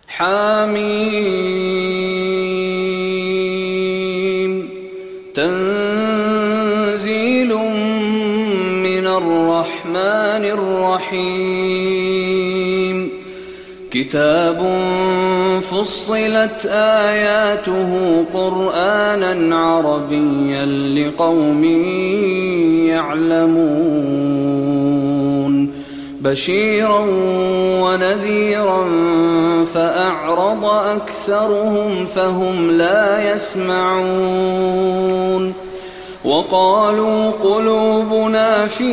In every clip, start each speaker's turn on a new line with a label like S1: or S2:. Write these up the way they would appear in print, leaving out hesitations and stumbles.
S1: حميم تنزيل من الرحمن الرحيم كتاب فصلت آياته قرآنا عربيا لقوم يعلمون بشيرا ونذيرا فأعرض أكثرهم فهم لا يسمعون وقالوا قلوبنا في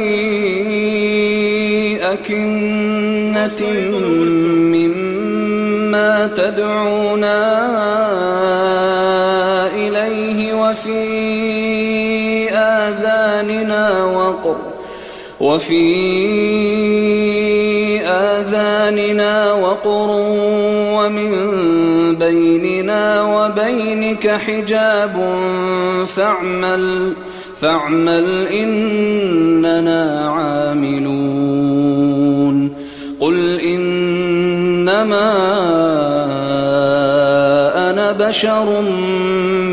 S1: أكنة مما تدعونا إليه وفي آذاننا وقر ومن بيننا وبينك حجاب فاعمل إننا عاملون قل إنما أنا بشر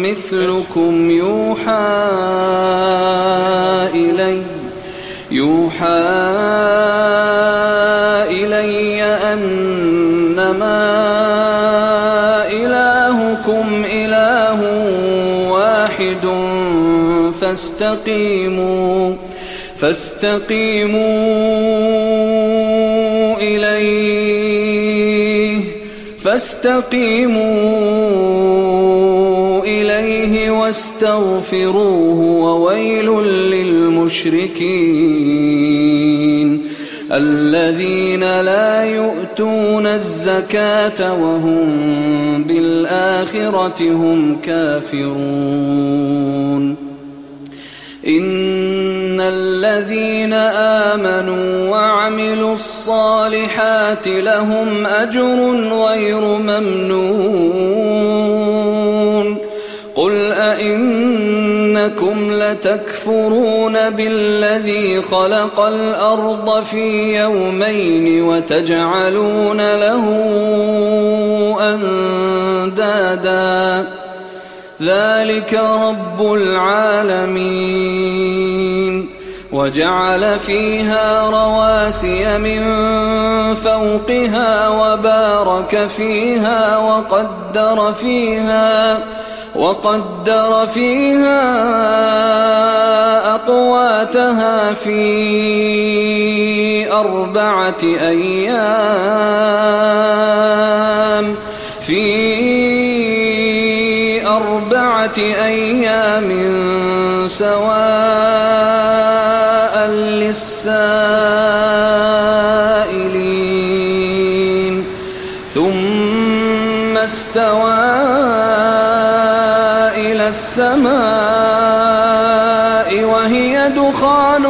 S1: مثلكم يوحى إلي أنما إلهكم إله واحد فاستقيموا إليه واستغفروه وويل للمشركين الذين لا يؤتون الزكاة وهم بالآخرة هم كافرون إن الذين آمنوا وعملوا الصالحات لهم أجر غير ممنون قل أئنكم لتكفرون بالذي خلق الأرض في يومين وتجعلون له أندادا ذلك رب العالمين وجعل فيها رواسي من فوقها وبارك فيها وقدر فيها أقواتها في أربعة أيام سواء للسائلين ثم استوى إلى السماء وهي دخان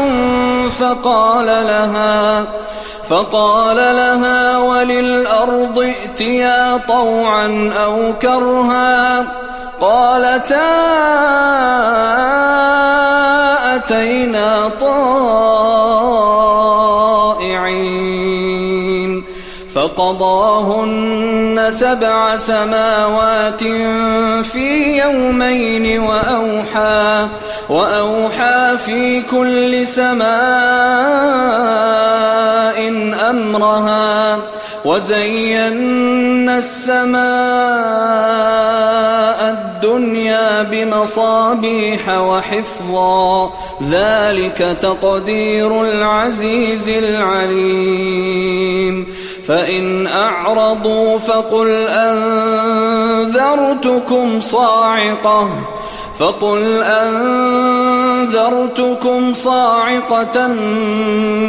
S1: فقال لها وللأرض ائتيا طوعا أو كرها قالتا أتينا طائعين فقضاهن 7 سماوات في يومين وأوحى في كل سماء أمرها وزينا السماء الدنيا بمصابيح وحفظا ذلك تقدير العزيز العليم فإن أعرضوا فقل أنذرتكم صاعقة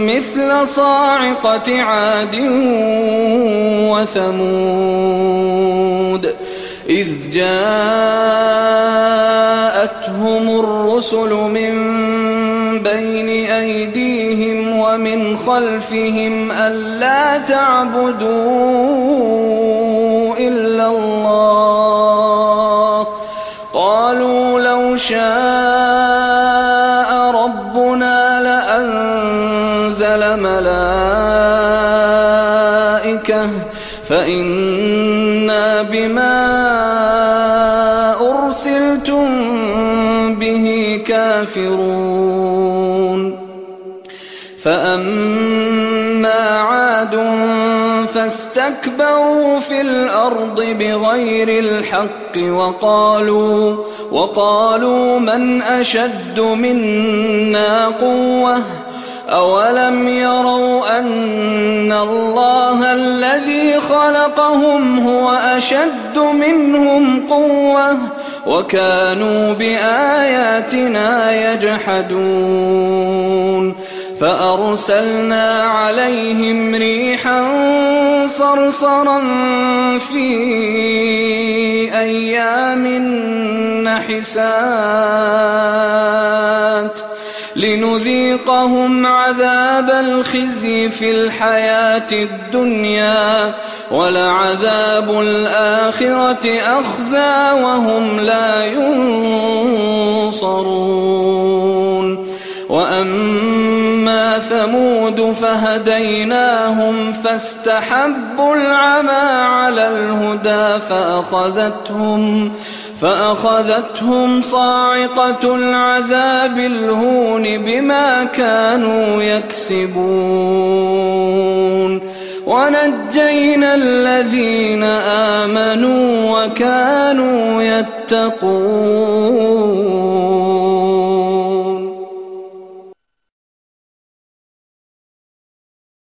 S1: مثل صاعقة عاد وثمود إذ جاءتهم الرسل من بين أيديهم ومن خلفهم ألا تعبدوا إلا الله قالوا لو شاء ربنا لأنزل ملائكة فإنا بما أرسلتم به كافرون فأما عاد فاستكبروا في الأرض بغير الحق وقالوا من أشد منا قوة أولم يروا أن الله الذي خلقهم هو أشد منهم قوة وكانوا بآياتنا يجحدون فأرسلنا عليهم ريحا صرصرا في أيام نحسات لنذيقهم عذاب الخزي في الحياة الدنيا ولعذاب الآخرة أخزى وهم لا ينصرون وأما ثمود فهديناهم فاستحبوا العمى على الهدى فأخذتهم صاعقة العذاب الهون بما كانوا يكسبون ونجينا الذين آمنوا وكانوا يتقون.